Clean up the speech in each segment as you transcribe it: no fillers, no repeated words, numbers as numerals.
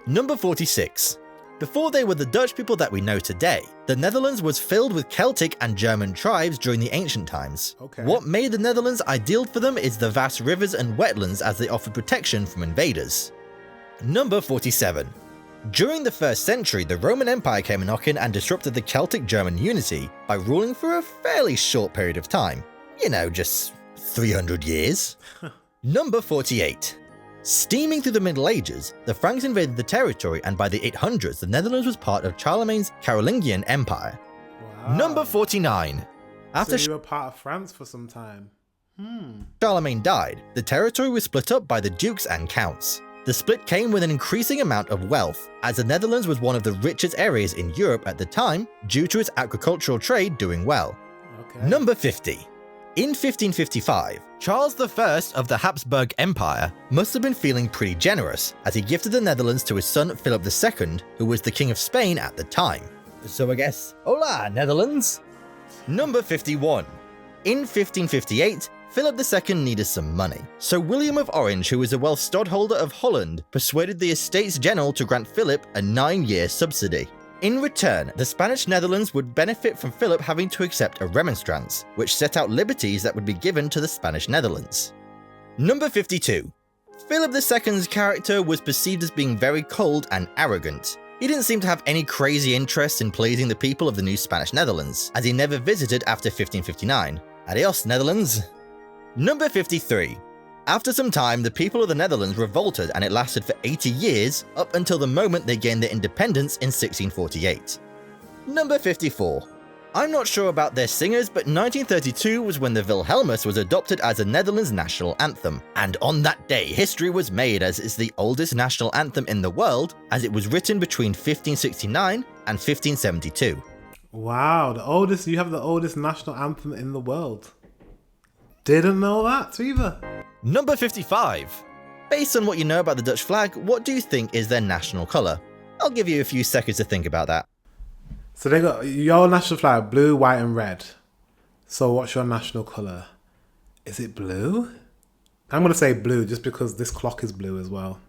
Number 46. Before they were the Dutch people that we know today, the Netherlands was filled with Celtic and German tribes during the ancient times. Okay. What made the Netherlands ideal for them is the vast rivers and wetlands, as they offered protection from invaders. Number 47. During the 1st century, the Roman Empire came knocking and disrupted the Celtic-German unity by ruling for a fairly short period of time. You know, just 300 years. Number 48. Steaming through the Middle Ages, the Franks invaded the territory, and by the 800s, the Netherlands was part of Charlemagne's Carolingian Empire. Wow. Number 49. After So you were part of France for some time. Charlemagne died, the territory was split up by the dukes and counts. The split came with an increasing amount of wealth, as the Netherlands was one of the richest areas in Europe at the time due to its agricultural trade doing well. Okay. Number 50. In 1555, Charles I of the Habsburg Empire must have been feeling pretty generous, as he gifted the Netherlands to his son Philip II, who was the King of Spain at the time. So I guess, hola, Netherlands! Number 51. In 1558, Philip II needed some money, so William of Orange, who was a wealth stadholder of Holland, persuaded the Estates General to grant Philip a 9-year subsidy. In return, the Spanish Netherlands would benefit from Philip having to accept a remonstrance, which set out liberties that would be given to the Spanish Netherlands. Number 52. Philip II's character was perceived as being very cold and arrogant. He didn't seem to have any crazy interest in pleasing the people of the new Spanish Netherlands, as he never visited after 1559. Adios, Netherlands! Number 53. After some time, the people of the Netherlands revolted, and it lasted for 80 years, up until the moment they gained their independence in 1648. Number 54. I'm not sure about their singers, but 1932 was when the Wilhelmus was adopted as the Netherlands' national anthem. And on that day, history was made, as it's the oldest national anthem in the world, as it was written between 1569 and 1572. Wow, you have the oldest national anthem in the world. Didn't know that either. Number 55. Based on what you know about the Dutch flag, what do you think is their national colour? I'll give you a few seconds to think about that. So they got your national flag, blue, white and red. So what's your national colour? Is it blue? I'm going to say blue just because this clock is blue as well.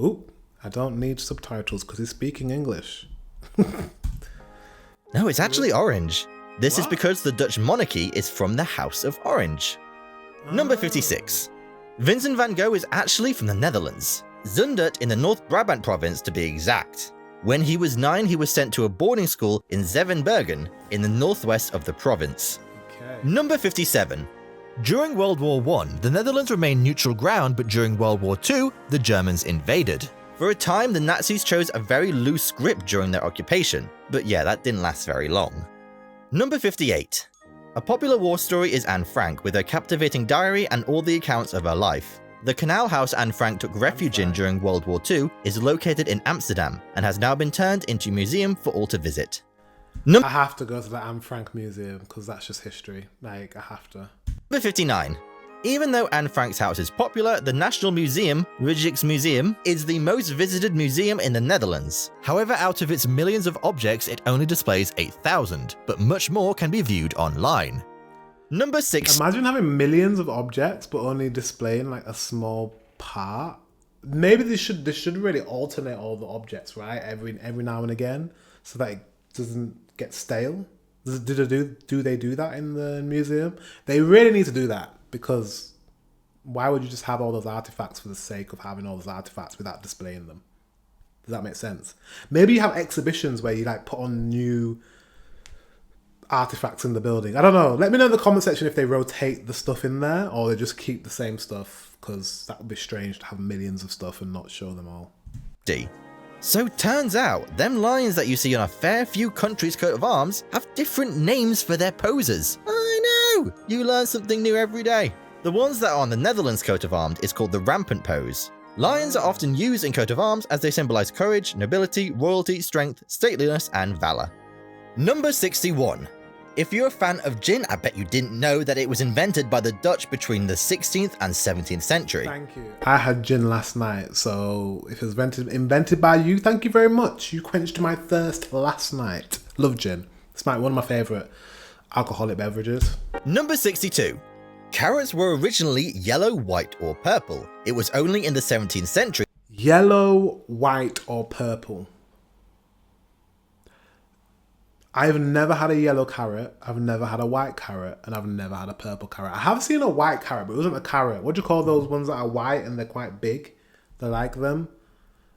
Oop, I don't need subtitles because he's speaking English. No, it's actually orange. This is What? because the Dutch monarchy is from the House of Orange. Number 56. Vincent van Gogh is actually from the Netherlands, Zundert in the North Brabant province to be exact. When he was 9, he was sent to a boarding school in Zevenbergen in the northwest of the province. Okay. Number 57. During World War I, the Netherlands remained neutral ground, but during World War II, the Germans invaded. For a time, the Nazis chose a very loose grip during their occupation, but yeah, that didn't last very long. Number 58. A popular war story is Anne Frank, with her captivating diary and all the accounts of her life. The canal house Anne Frank took refuge in during World War II is located in Amsterdam and has now been turned into a museum for all to visit. I have to go to the Anne Frank Museum because that's just history. Like, I have to. Number 59. Even though Anne Frank's house is popular, the National Museum, Rijksmuseum, is the most visited museum in the Netherlands. However, out of its millions of objects, it only displays 8,000, but much more can be viewed online. Number 6. Imagine having millions of objects but only displaying like a small part. Maybe they should really alternate all the objects, right? Every now and again, so that it doesn't get stale. Do they do that in the museum? They really need to do that, because why would you just have all those artifacts for the sake of having all those artifacts without displaying them? Does that make sense? Maybe you have exhibitions where you like put on new artifacts in the building. I don't know. Let me know in the comment section if they rotate the stuff in there or they just keep the same stuff, because that would be strange to have millions of stuff and not show them all. D. So turns out, them lions that you see on a fair few countries' coat of arms have different names for their poses. I know! You learn something new every day. The ones that are on the Netherlands coat of arms is called the rampant pose. Lions are often used in coat of arms as they symbolize courage, nobility, royalty, strength, stateliness, and valor. Number 61. If you're a fan of gin, I bet you didn't know that it was invented by the Dutch between the 16th and 17th century. Thank you. I had gin last night, so if it was invented by you, thank you very much. You quenched my thirst last night. Love gin. It's one of my favourite alcoholic beverages. Number 62. Carrots were originally yellow, white, or purple. It was only in the 17th century Yellow, white, or purple? I've never had a yellow carrot, I've never had a white carrot, and I've never had a purple carrot. I have seen a white carrot, but it wasn't a carrot. What do you call those ones that are white and they're quite big? They like them?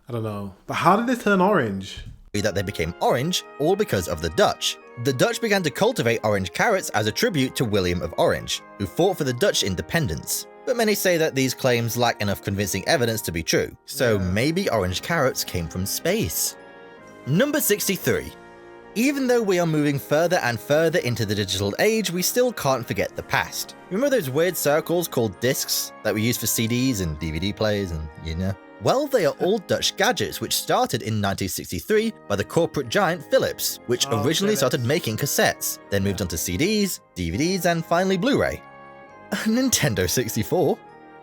I don't know. But how did they turn orange? That they became orange, all because of the Dutch. The Dutch began to cultivate orange carrots as a tribute to William of Orange, who fought for the Dutch independence. But many say that these claims lack enough convincing evidence to be true, so maybe orange carrots came from space. Number 63. Even though we are moving further and further into the digital age, we still can't forget the past. Remember those weird circles called discs that we use for CDs and DVD players and, you know? Well, they are all Dutch gadgets which started in 1963 by the corporate giant Philips, which originally started making cassettes, then moved on to CDs, DVDs, and finally Blu-ray. Nintendo 64.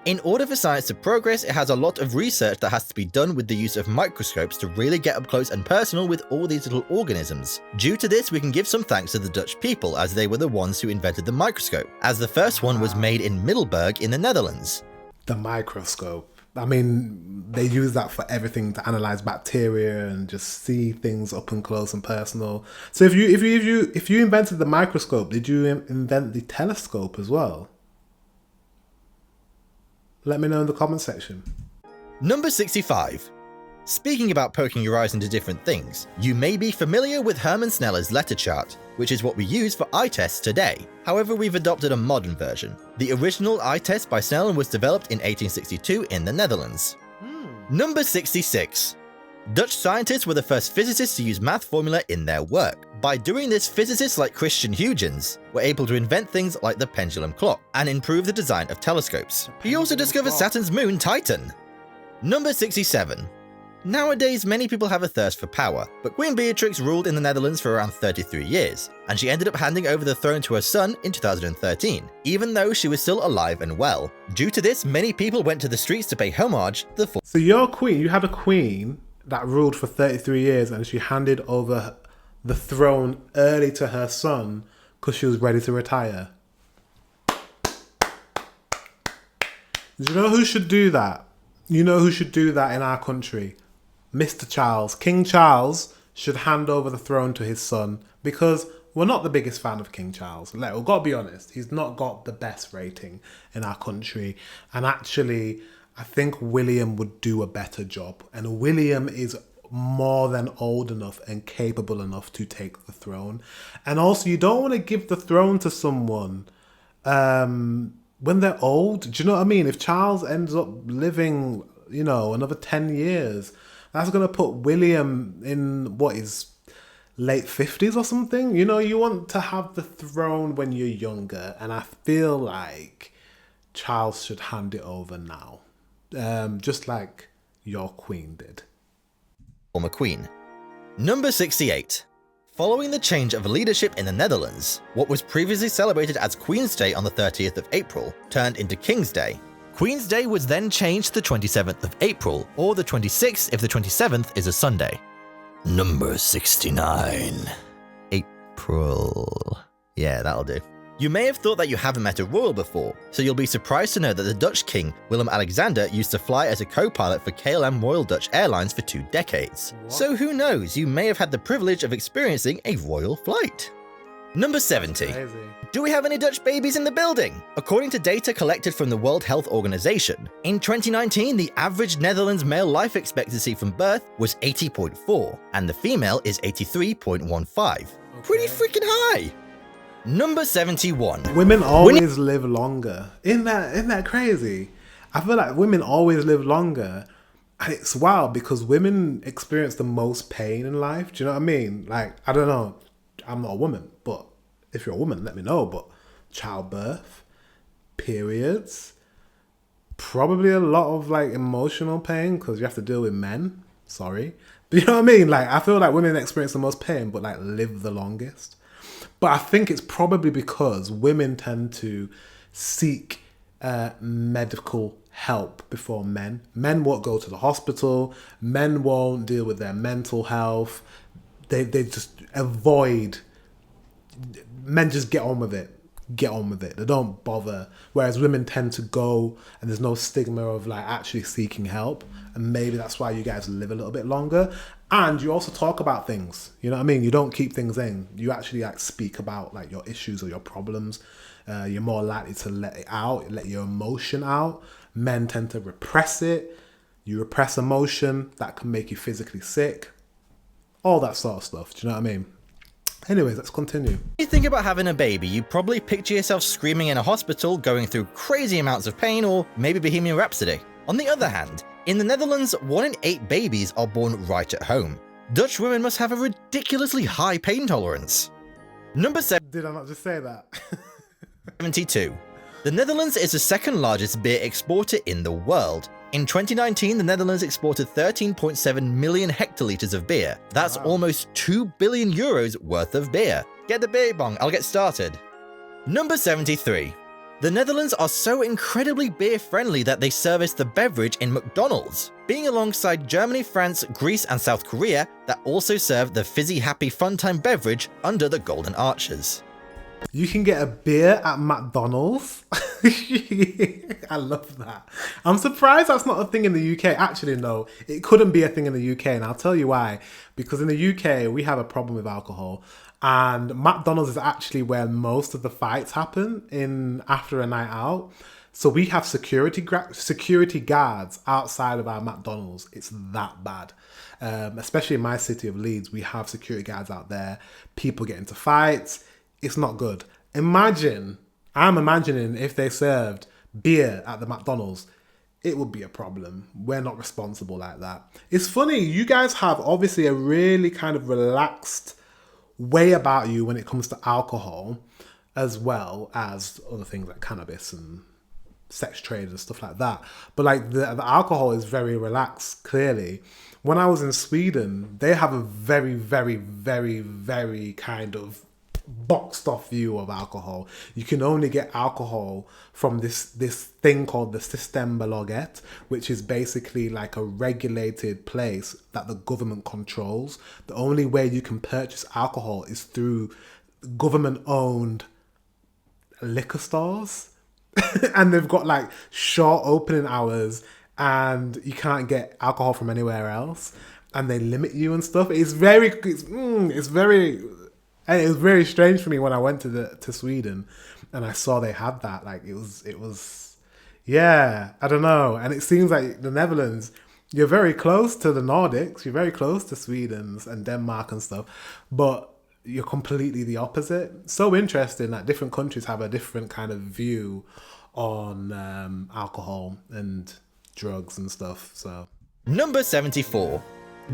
In order for science to progress, it has a lot of research that has to be done with the use of microscopes to really get up close and personal with all these little organisms. Due to this, we can give some thanks to the Dutch people, as they were the ones who invented the microscope, as the first one was made in Middelburg in the Netherlands. The microscope. I mean, they use that for everything, to analyze bacteria and just see things up and close and personal. So if you invented the microscope, did you invent the telescope as well? Let me know in the comment section. Number 65. Speaking about poking your eyes into different things, you may be familiar with Herman Sneller's letter chart, which is what we use for eye tests today. However, we've adopted a modern version. The original eye test by Sneller was developed in 1862 in the Netherlands. Number 66. Dutch scientists were the first physicists to use math formula in their work. By doing this, physicists like Christian Huygens were able to invent things like the pendulum clock and improve the design of telescopes. He also discovered Saturn's moon, Titan. Number 67. Nowadays, many people have a thirst for power, but Queen Beatrix ruled in the Netherlands for around 33 years, and she ended up handing over the throne to her son in 2013, even though she was still alive and well. Due to this, many people went to the streets to pay homage to the So your queen, you had a queen that ruled for 33 years and she handed over the throne early to her son because she was ready to retire. Do you know who should do that? You know who should do that in our country? Mr. Charles. King Charles should hand over the throne to his son, because we're not the biggest fan of King Charles. Like, we've got to be honest, he's not got the best rating in our country. And actually, I think William would do a better job. And William is more than old enough and capable enough to take the throne. And also, you don't want to give the throne to someone when they're old. Do you know what I mean? If Charles ends up living, you know, another 10 years, that's going to put William in, what is, late 50s or something? You know, you want to have the throne when you're younger. And I feel like Charles should hand it over now. Just like your queen did. Former queen. Number 68. Following the change of leadership in the Netherlands, what was previously celebrated as Queen's Day on the 30th of April turned into King's Day. Queen's Day was then changed to the 27th of April, or the 26th if the 27th is a Sunday. Number 69. April. Yeah, that'll do. You may have thought that you haven't met a royal before, so you'll be surprised to know that the Dutch king, Willem-Alexander, used to fly as a co-pilot for KLM Royal Dutch Airlines for 2 decades. What? So who knows, you may have had the privilege of experiencing a royal flight. Number 70. Do we have any Dutch babies in the building? According to data collected from the World Health Organization, in 2019, the average Netherlands male life expectancy from birth was 80.4, and the female is 83.15. Okay. Pretty freaking high! Number 71. Women always live longer. Isn't that crazy? I feel like women always live longer. And it's wild because women experience the most pain in life. Do you know what I mean? Like, I don't know. I'm not a woman, but if you're a woman, let me know. But childbirth, periods, probably a lot of like emotional pain because you have to deal with men. Sorry. But you know what I mean? Like, I feel like women experience the most pain, but like live the longest. But I think it's probably because women tend to seek medical help before men. Men won't go to the hospital. Men won't deal with their mental health. They just avoid. Men just get on with it. get on with it. They don't bother. Whereas women tend to go, and there's no stigma of like actually seeking help. And maybe that's why you guys live a little bit longer. And you also talk about things. You know what I mean? You don't keep things in. You actually like speak about like your issues or your problems. You're more likely to let it out, let your emotion out. Men tend to repress it. You repress emotion, that can make you physically sick. All that sort of stuff. Do you know what I mean? Anyways, let's continue. When you think about having a baby, you probably picture yourself screaming in a hospital, going through crazy amounts of pain, or maybe Bohemian Rhapsody. On the other hand, in the Netherlands, 1 in 8 babies are born right at home. Dutch women must have a ridiculously high pain tolerance. Number 7. Did I not just say that? 72. The Netherlands is the second largest beer exporter in the world. In 2019, the Netherlands exported 13.7 million hectolitres of beer. That's almost 2 billion euros worth of beer. Get the beer bong, I'll get started. Number 73. The Netherlands are so incredibly beer friendly that they service the beverage in McDonalds, being alongside Germany, France, Greece and South Korea that also serve the fizzy happy fun time beverage under the Golden Arches. You can get a beer at McDonald's. I love that. I'm surprised that's not a thing in the UK. Actually, no, it couldn't be a thing in the UK, and I'll tell you why. Because in the UK, we have a problem with alcohol, and McDonald's is actually where most of the fights happen in after a night out. So we have security guards outside of our McDonald's. It's that bad. Especially in my city of Leeds, we have security guards out there. People get into fights. It's not good. I'm imagining if they served beer at the McDonald's, it would be a problem. We're not responsible like that. It's funny, you guys have obviously a really kind of relaxed way about you when it comes to alcohol, as well as other things like cannabis and sex trade and stuff like that. But like the alcohol is very relaxed, clearly. When I was in Sweden, they have a very, very, very, very kind of boxed off view of alcohol. You can only get alcohol from this thing called the Systembolaget, which is basically like a regulated place that the government controls. The only way you can purchase alcohol is through government-owned liquor stores. And they've got like short opening hours, and you can't get alcohol from anywhere else, and they limit you and stuff. It was very strange for me when I went to Sweden and I saw they had that. Like it was yeah, I don't know. And it seems like the Netherlands, you're very close to the Nordics, you're very close to Sweden and Denmark and stuff, but you're completely the opposite. So interesting that different countries have a different kind of view on alcohol and drugs and stuff. So Number 74.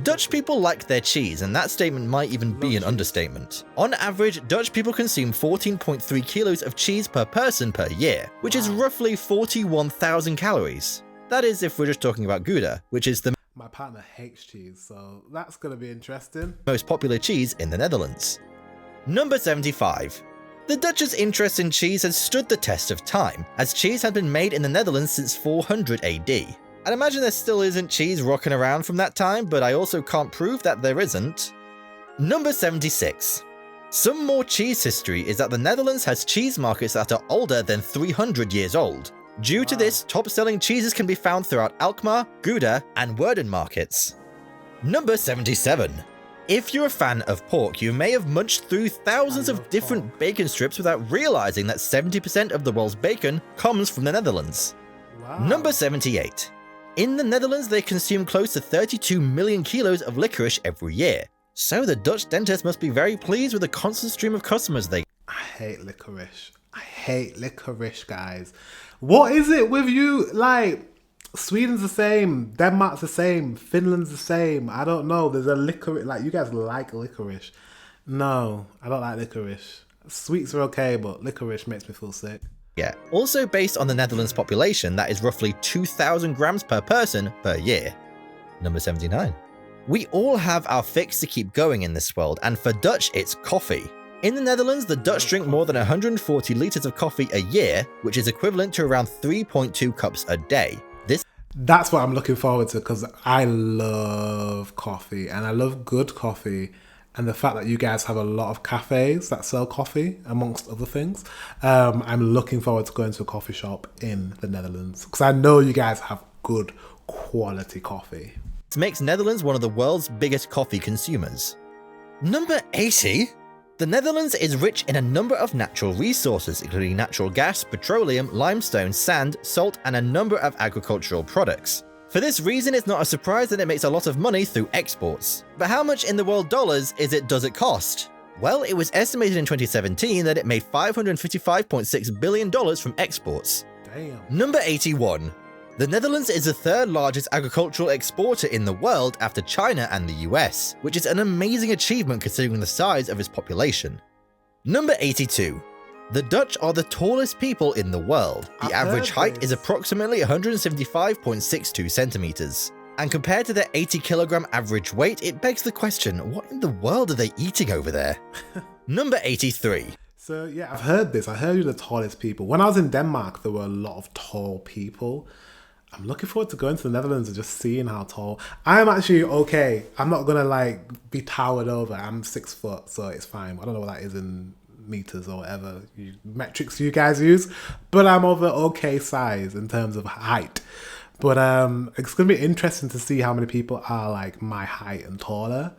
Dutch people like their cheese, and that statement might even be an understatement. On average, Dutch people consume 14.3 kilos of cheese per person per year, which is roughly 41,000 calories. That is if we're just talking about Gouda, which is the my partner hates cheese, so that's going to be interesting. most popular cheese in the Netherlands. Number 75. The Dutch's interest in cheese has stood the test of time, as cheese had been made in the Netherlands since 400 AD. I'd imagine there still isn't cheese rocking around from that time, but I also can't prove that there isn't. Number 76. Some more cheese history is that the Netherlands has cheese markets that are older than 300 years old. Due to this, top-selling cheeses can be found throughout Alkmaar, Gouda, and Woerden markets. Number 77. If you're a fan of pork, you may have munched through thousands of different bacon strips without realizing that 70% of the world's bacon comes from the Netherlands. Wow. Number 78. In the Netherlands, they consume close to 32 million kilos of licorice every year. So the Dutch dentist must be very pleased with the constant stream of customers they... I hate licorice. I hate licorice, guys. What is it with you? Like, Sweden's the same, Denmark's the same, Finland's the same. I don't know. There's a licorice. Like, you guys like licorice. No, I don't like licorice. Sweets are okay, but licorice makes me feel sick. Yeah. Also based on the Netherlands population, that is roughly 2,000 grams per person per year. Number 79. We all have our fix to keep going in this world, and for Dutch, it's coffee. In the Netherlands, the Dutch drink more than 140 litres of coffee a year, which is equivalent to around 3.2 cups a day. That's what I'm looking forward to, because I love coffee, and I love good coffee. and the fact that you guys have a lot of cafes that sell coffee, amongst other things. I'm looking forward to going to a coffee shop in the Netherlands because I know you guys have good quality coffee. This makes Netherlands one of the world's biggest coffee consumers. Number 80. The Netherlands is rich in a number of natural resources, including natural gas, petroleum, limestone, sand, salt, and a number of agricultural products. For this reason, it's not a surprise that it makes a lot of money through exports. But how much in the world dollars does it cost? Well, it was estimated in 2017 that it made $555.6 billion from exports. Damn. Number 81. The Netherlands is the third largest agricultural exporter in the world after China and the US, which is an amazing achievement considering the size of its population. Number 82. The Dutch are the tallest people in the world. The average height is approximately 175.62 centimeters. And compared to their 80 kilogram average weight, it begs the question, what in the world are they eating over there? Number 83. So yeah, I've heard this. I heard you're the tallest people. When I was in Denmark, there were a lot of tall people. I'm looking forward to going to the Netherlands and just seeing how tall. I'm actually okay. I'm not gonna like be towered over. I'm 6 foot, so it's fine. I don't know what that is in meters or whatever metrics you guys use, but I'm of an okay size in terms of height. But it's gonna be interesting to see how many people are like my height and taller.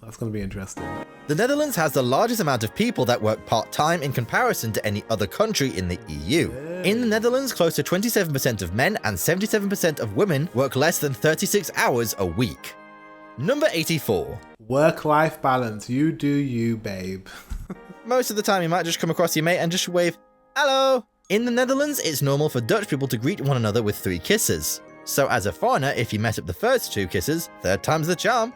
That's gonna be interesting. The Netherlands has the largest amount of people that work part-time in comparison to any other country in the EU. In the Netherlands, close to 27% of men and 77% of women work less than 36 hours a week. Number 84. Work-life balance. You do you, babe. Most of the time you might just come across your mate and just wave, hello. In the Netherlands, it's normal for Dutch people to greet one another with 3 kisses. So as a foreigner, if you mess up the first 2 kisses, third time's the charm.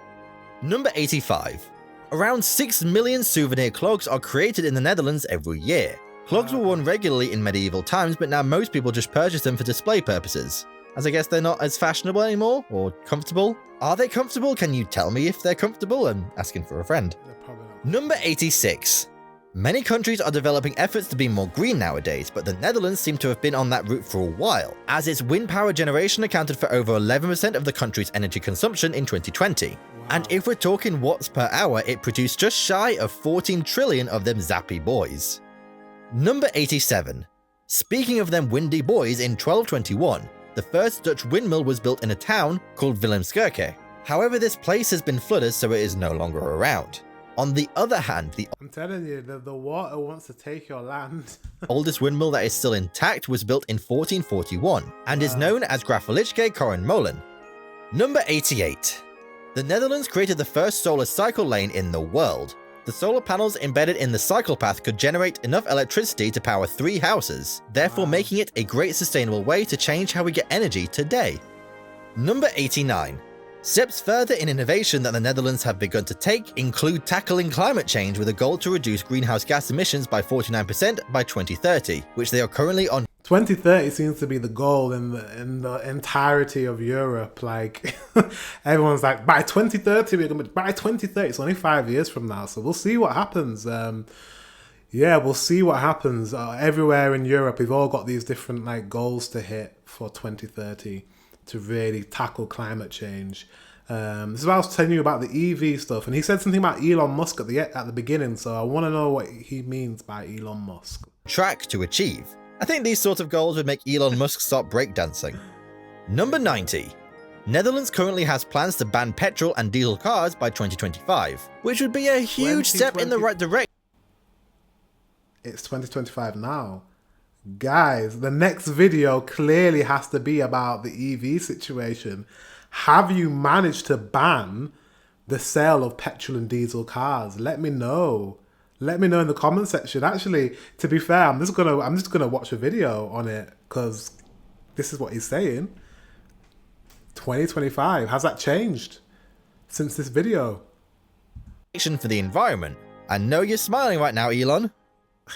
Number 85. Around 6 million souvenir clogs are created in the Netherlands every year. Clogs were worn regularly in medieval times, but now most people just purchase them for display purposes. As I guess they're not as fashionable anymore, or comfortable. Are they comfortable? Can you tell me if they're comfortable? I'm asking for a friend. Number 86. Many countries are developing efforts to be more green nowadays, but the Netherlands seem to have been on that route for a while, as its wind power generation accounted for over 11% of the country's energy consumption in 2020. And if we're talking watts per hour, it produced just shy of 14 trillion of them zappy boys. Number 87. Speaking of them windy boys, in 1221, the first Dutch windmill was built in a town called Willemskerke. However, this place has been flooded, so it is no longer around. On the other hand, I'm telling you, the water wants to take your land. oldest windmill that is still intact was built in 1441 and is known as Grafelijke Korenmolen. Number 88. The Netherlands created the first solar cycle lane in the world. The solar panels embedded in the cycle path could generate enough electricity to power 3 houses, therefore making it a great sustainable way to change how we get energy today. Number 89. Steps further in innovation that the Netherlands have begun to take include tackling climate change with a goal to reduce greenhouse gas emissions by 49% by 2030, which they are currently on. 2030 seems to be the goal in the entirety of Europe. Like everyone's like, by 2030 we're gonna. By 2030, it's only 5 years from now, so we'll see what happens. Yeah, we'll see what happens. Everywhere in Europe, we've all got these different like goals to hit for 2030. To really tackle climate change. This is what I was telling you about the EV stuff, and he said something about Elon Musk at the beginning, so I want to know what he means by Elon Musk. Track to achieve. I think these sort of goals would make Elon Musk stop breakdancing. Number 90. Netherlands currently has plans to ban petrol and diesel cars by 2025, which would be a huge step in the right direction. It's 2025 now. Guys, the next video clearly has to be about the EV situation. Have you managed to ban the sale of petrol and diesel cars? Let me know. Let me know in the comment section. Actually, to be fair, I'm just gonna watch a video on it because this is what he's saying. 2025. Has that changed since this video? For the environment. I know you're smiling right now, Elon.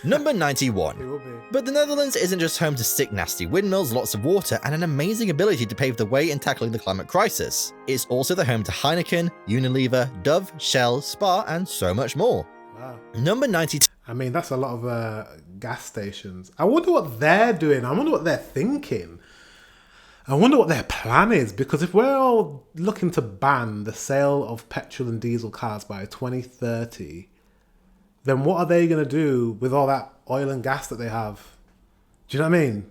Number 91. But the Netherlands isn't just home to sick, nasty windmills, lots of water, and an amazing ability to pave the way in tackling the climate crisis. It's also the home to Heineken, Unilever, Dove, Shell, Spar, and so much more. Wow. Number 92. I mean, that's a lot of gas stations. I wonder what they're doing. I wonder what they're thinking. I wonder what their plan is, because if we're all looking to ban the sale of petrol and diesel cars by 2030, then what are they going to do with all that oil and gas that they have? Do you know what I mean?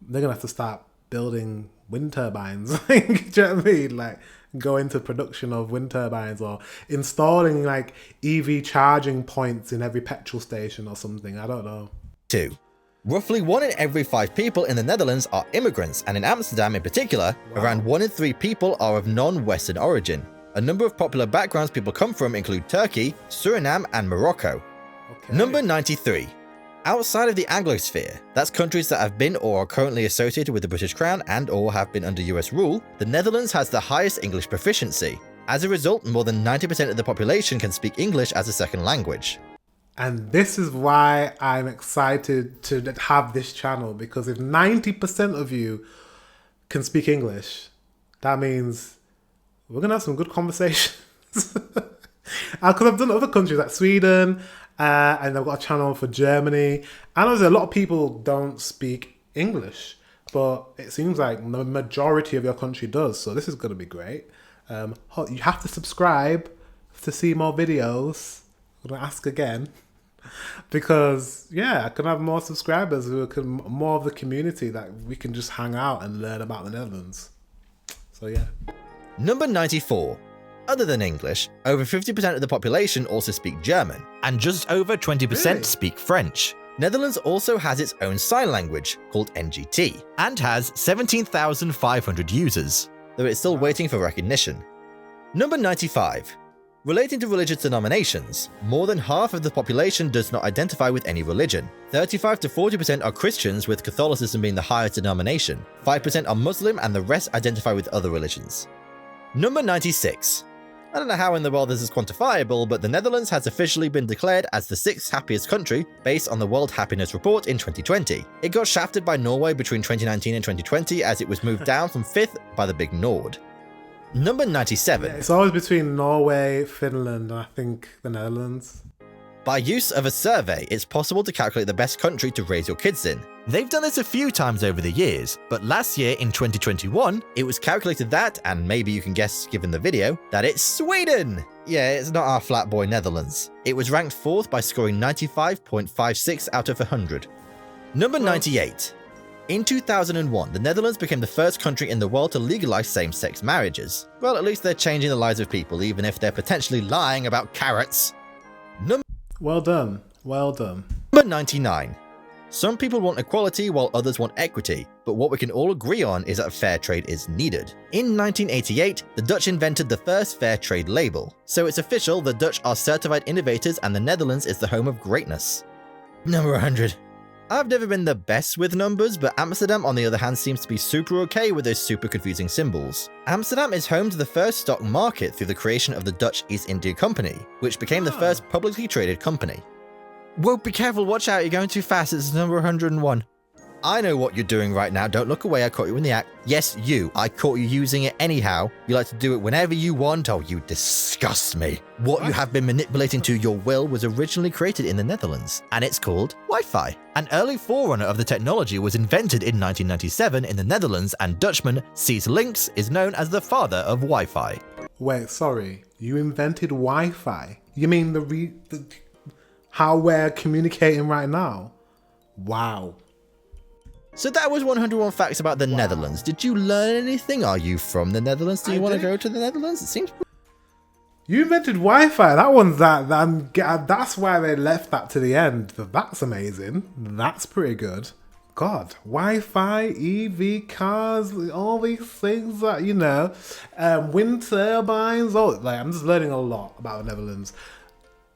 They're going to have to start building wind turbines. Do you know what I mean? Like, go into production of wind turbines, or installing like EV charging points in every petrol station or something. I don't know. 2. Roughly 1 in every 5 people in the Netherlands are immigrants, and in Amsterdam in particular, around 1 in 3 people are of non-Western origin. A number of popular backgrounds people come from include Turkey, Suriname, and Morocco. Okay. Number 93. Outside of the Anglosphere, that's countries that have been or are currently associated with the British Crown and or have been under US rule, the Netherlands has the highest English proficiency. As a result, more than 90% of the population can speak English as a second language. And this is why I'm excited to have this channel, because if 90% of you can speak English, that means we're going to have some good conversations. Because I've done other countries like Sweden, and I've got a channel for Germany. And obviously a lot of people don't speak English, but it seems like the majority of your country does. So this is going to be great. You have to subscribe to see more videos. I'm going to ask again. Because, yeah, I can have more subscribers who can, more of the community that we can just hang out and learn about the Netherlands. So, yeah. Number 94. Other than English, over 50% of the population also speak German, and just over 20% Really? speak French. Netherlands also has its own sign language, called NGT, and has 17,500 users, though it's still waiting for recognition. Number 95. Relating to religious denominations, more than half of the population does not identify with any religion. 35 to 40% are Christians, with Catholicism being the highest denomination. 5% are Muslim, and the rest identify with other religions. Number 96. I don't know how in the world this is quantifiable, but the Netherlands has officially been declared as the 6th happiest country based on the World Happiness Report in 2020. It got shafted by Norway between 2019 and 2020 as it was moved down from 5th by the Big Nord. Number 97. It's always between Norway, Finland, and I think the Netherlands. By use of a survey, it's possible to calculate the best country to raise your kids in. They've done this a few times over the years, but last year in 2021, it was calculated that, and maybe you can guess given the video, that it's Sweden! Yeah, it's not our flat boy Netherlands. It was ranked 4th by scoring 95.56 out of 100. Number 98. In 2001, the Netherlands became the first country in the world to legalize same-sex marriages. Well, at least they're changing the lives of people, even if they're potentially lying about carrots. Well done. Well done. Number 99. Some people want equality while others want equity, but what we can all agree on is that fair trade is needed. In 1988, the Dutch invented the first fair trade label, so it's official the Dutch are certified innovators and the Netherlands is the home of greatness. Number 100. I've never been the best with numbers, but Amsterdam on the other hand seems to be super okay with those super confusing symbols. Amsterdam is home to the first stock market through the creation of the Dutch East India Company, which became the first publicly traded company. Whoa, be careful, watch out, you're going too fast, it's number 101. I know what you're doing right now, don't look away, I caught you in the act. Yes, you, I caught you using it anyhow. You like to do it whenever you want, oh you disgust me. What you have been manipulating to your will was originally created in the Netherlands, and it's called Wi-Fi. An early forerunner of the technology was invented in 1997 in the Netherlands, and Dutchman Cees Links is known as the father of Wi-Fi. Wait, sorry. You invented Wi-Fi? You mean how we're communicating right now? Wow. So that was 101 facts about the Netherlands. Did you learn anything? Are you from the Netherlands? Do you want to go to the Netherlands? It seems... You invented Wi-Fi. That one's that's why they left that to the end. That's amazing. That's pretty good. God, Wi-Fi, EV cars, all these things that, you know, wind turbines. I'm just learning a lot about the Netherlands.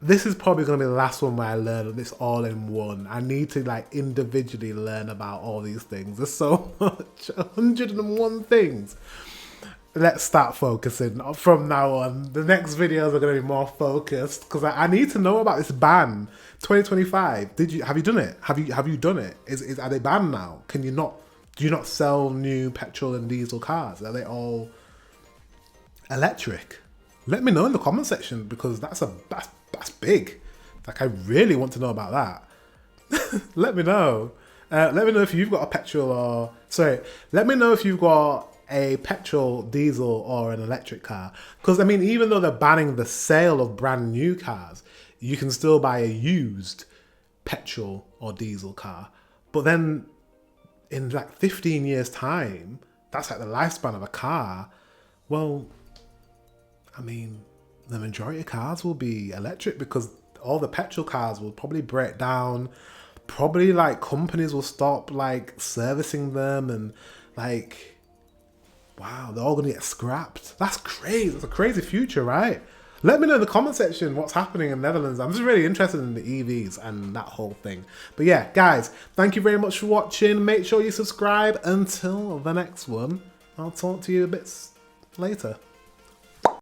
This is probably going to be the last one where I learn this all in one. I need to individually learn about all these things. There's so much, 101 things. Let's start focusing from now on. The next videos are going to be more focused because I need to know about this ban 2025. Have you done it? Have you done it? Are they banned now? Do you not sell new petrol and diesel cars? Are they all electric? Let me know in the comment section because that's big. I really want to know about that. Let me know. Let me know if you've got a petrol or... Sorry, let me know if you've got a petrol, diesel, or an electric car. Because, I mean, even though they're banning the sale of brand new cars, you can still buy a used petrol or diesel car. But then, in like 15 years' time, that's like the lifespan of a car. Well, I mean, the majority of cars will be electric because all the petrol cars will probably break down. Probably like companies will stop like servicing them and like, wow, they're all gonna get scrapped. That's crazy. It's a crazy future, right? Let me know in the comment section what's happening in the Netherlands. I'm just really interested in the EVs and that whole thing. But yeah, guys, thank you very much for watching. Make sure you subscribe. Until the next one, I'll talk to you a bit later.